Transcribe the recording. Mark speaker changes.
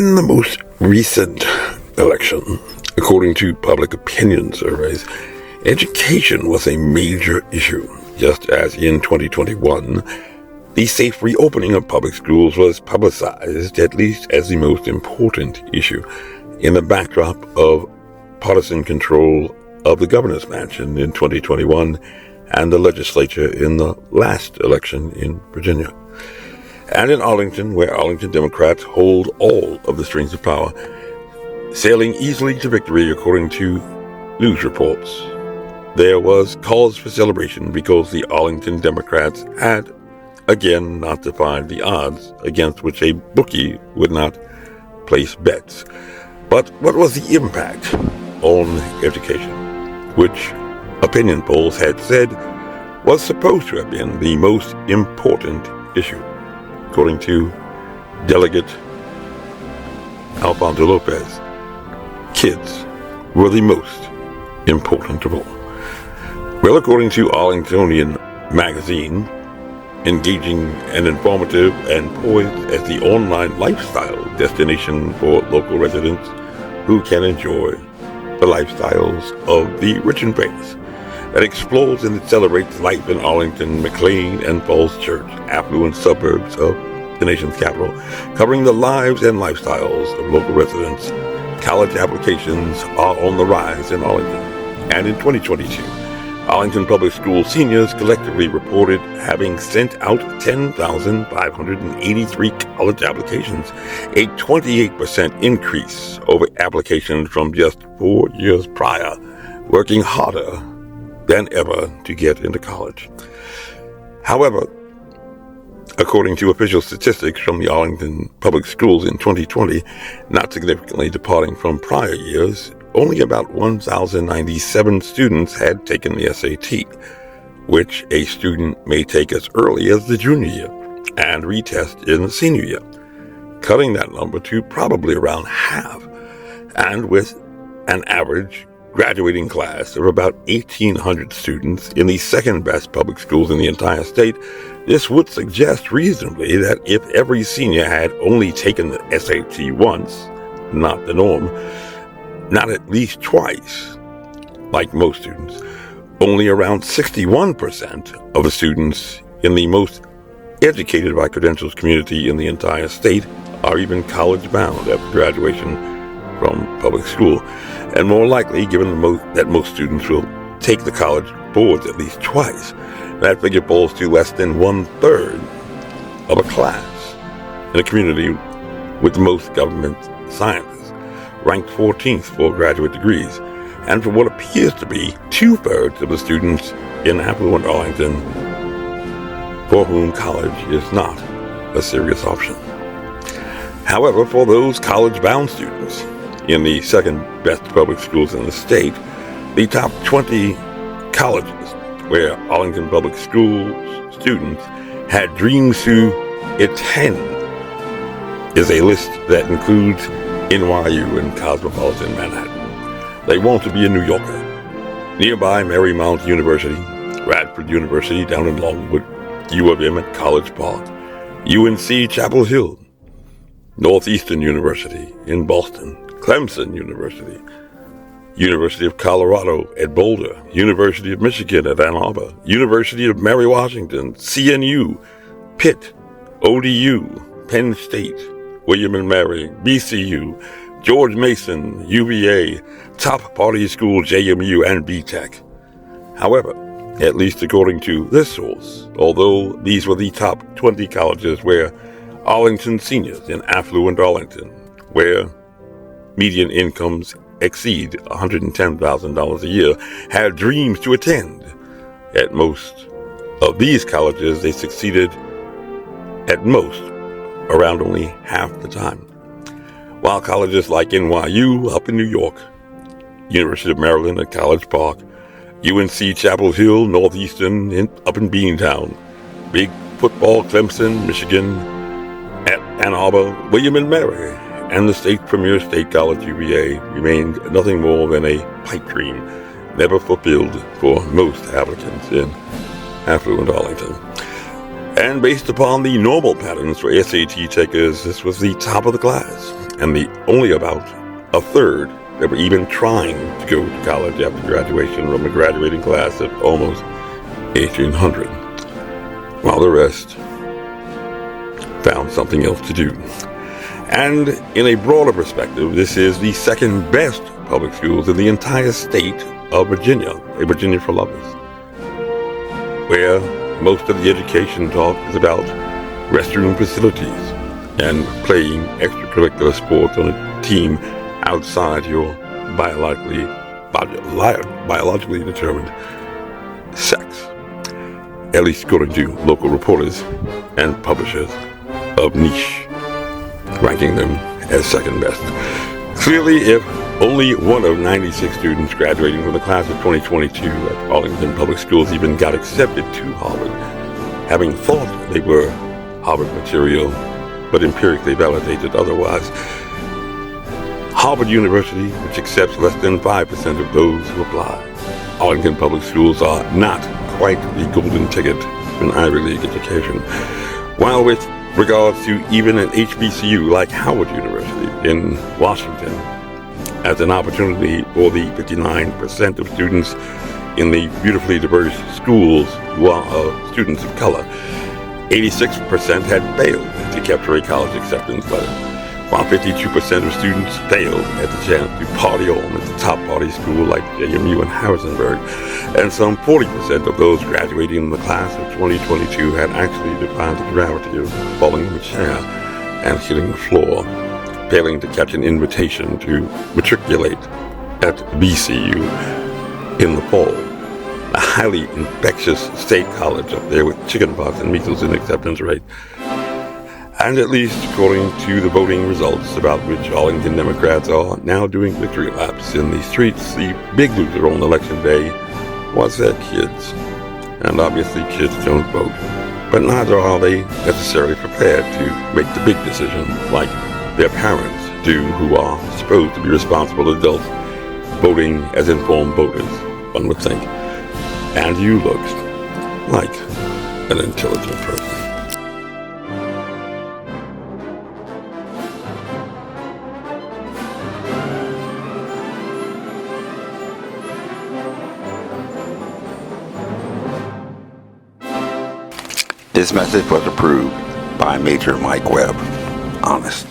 Speaker 1: In the most recent election, according to public opinion surveys, education was a major issue. Just as in 2021, the safe reopening of public schools was publicized at least as the most important issue in the backdrop of partisan control of the governor's mansion in 2021 and the legislature in the last election in Virginia. And in Arlington, where Arlington Democrats hold all of the strings of power, sailing easily to victory according to news reports. There was cause for celebration because the Arlington Democrats had, again, not defied the odds against which a bookie would not place bets. But what was the impact on education, which opinion polls had said was supposed to have been the most important issue? According to Delegate Alfred Lopez, kids were the most important of all. Well, according to Arlingtonian magazine, engaging and informative and poised as the online lifestyle destination for local residents who can enjoy the lifestyles of the rich and famous, that explores and celebrates life in Arlington, McLean, and Falls Church, affluent suburbs of the nation's capital, covering the lives and lifestyles of local residents. College applications are on the rise in Arlington. And in 2022, Arlington Public School seniors collectively reported having sent out 10,583 college applications, a 28% increase over applications from just 4 years prior, working harder than ever to get into college. However, according to official statistics from the Arlington Public Schools in 2020, not significantly departing from prior years, only about 1,097 students had taken the SAT, which a student may take as early as the junior year and retest in the senior year, cutting that number to probably around half. And with an average graduating class of about 1,800 students in the second best public schools in the entire state, this would suggest reasonably that if every senior had only taken the SAT once, not the norm, not at least twice, like most students, only around 61% of the students in the most educated by credentials community in the entire state are even college-bound after graduation from public school, and more likely, given that most students will take the college boards at least twice, that figure falls to less than 1/3 of a class in a community with the most government scientists, ranked 14th for graduate degrees, and for what appears to be 2/3 of the students in affluent Arlington for whom college is not a serious option. However, for those college-bound students in the second best public schools in the state, the top 20 colleges where Arlington Public Schools students had dreams to attend is a list that includes NYU and cosmopolitan Manhattan. They want to be a New Yorker. Nearby Marymount University, Radford University down in Longwood, U of M at College Park, UNC Chapel Hill, Northeastern University in Boston, Clemson University, University of Colorado at Boulder, University of Michigan at Ann Arbor, University of Mary Washington, CNU, Pitt, ODU, Penn State, William and Mary, BCU, George Mason, UVA, Top Party School JMU, and BTech. However, at least according to this source, although these were the top 20 colleges where Arlington seniors in affluent Arlington, where median incomes exceed $110,000 a year, had dreams to attend. At most of these colleges, they succeeded at most around only half the time. While colleges like NYU up in New York, University of Maryland at College Park, UNC Chapel Hill, Northeastern up in Beantown, Big Football, Clemson, Michigan, at Ann Arbor, William and Mary, and the state's premier state college, UVA, remained nothing more than a pipe dream, never fulfilled for most applicants in affluent Arlington. And based upon the normal patterns for SAT takers, this was the top of the class. and only about a third that were even trying to go to college after graduation from a graduating class of almost 1,800, while the rest found something else to do. And in a broader perspective, this is the second best public schools in the entire state of Virginia, a Virginia for lovers, where most of the education talk is about restroom facilities and playing extracurricular sports on a team outside your biologically determined sex, at least according to local reporters and publishers of niche, ranking them as second best. Clearly, if only one of 96 students graduating from the class of 2022 at Arlington Public Schools even got accepted to Harvard, having thought they were Harvard material, but empirically validated otherwise, Harvard University, which accepts less than 5% of those who apply. Arlington Public Schools are not quite the golden ticket to an Ivy League education. While with regards to even an HBCU like Howard University in Washington, as an opportunity for the 59% of students in the beautifully diverse schools who are students of color, 86% had failed to capture a college acceptance letter, while 52% of students failed at the chance to party on at the top party school like JMU and Harrisonburg, and some 40% of those graduating in the class of 2022 had actually defied the gravity of falling in the chair and hitting the floor, failing to catch an invitation to matriculate at VCU in the fall, a highly infectious state college up there with chickenpox and measles in acceptance rate. And at least according to the voting results about which Arlington Democrats are now doing victory laps in the streets, the big loser on election day was their kids. And obviously kids don't vote, but neither are they necessarily prepared to make the big decision like their parents do, who are supposed to be responsible adults voting as informed voters, one would think. And you look like an intelligent person.
Speaker 2: This message was approved by Major Mike Webb. Honest.